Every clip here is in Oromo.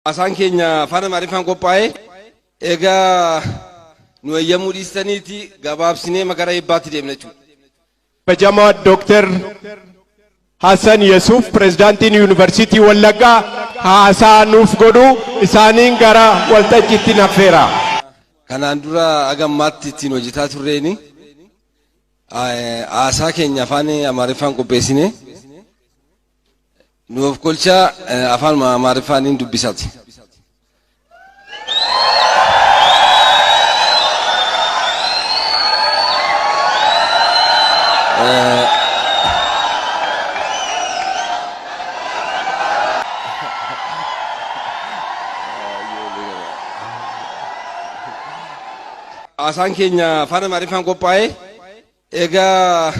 Asaan keenya afaan Amaariffaan qophaa'e egaa nu eeyyamuu dhiistaniiti gabaabsinee magara eebbaatti deemna jechuudha. Kabajamaa Dr. Hassan Yusuf Pirezidaantiin Yuunivarsiitii Wallaggaa haasaa nuuf godhu isaaniin gara waltajjiitti naffeera. Kanaan dura agammaatti ittiin hojjetaa turreeni haasaa keenya afaan Amaariffaan qopheessine nuuf kolcha afaan Amaariffaan dubbisati. Asaan keenya afaan Amaariffaan qophaa'e egaa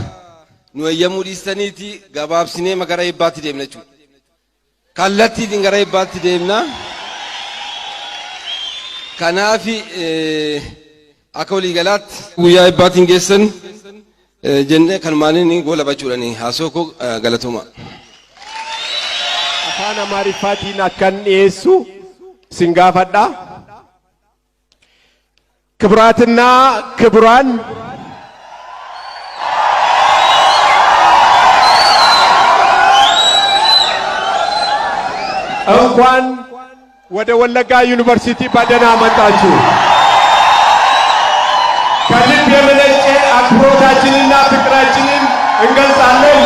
nu eeyyamuu dhiistaniiti gabaabsinee magara eebbaatti deemna jechuudha. Kallattiitiin gara eebbaatti deemna. Kanaaf akka waliigalaatti guyyaa eebbaatiin geessan jennee kan maaliin goola bachuudhaani haasoo koo galatuma. Afaan Amaariffaatiin akkan dhiyeessu sin gaafadha. ክብራትና ክብራን እንኳን ወደ ወለጋ ዩኒቨርሲቲ በደህና መጣችሁ። ከልብ የመነጨ አክብሮታችንና ፍቅራችንን እንገልጻለን።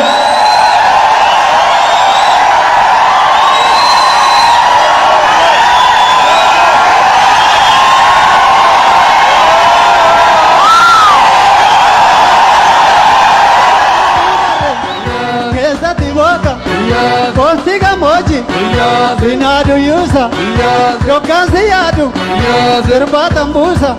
Hojii binadu yuusa yookaan siyaadu sirba tambuusa.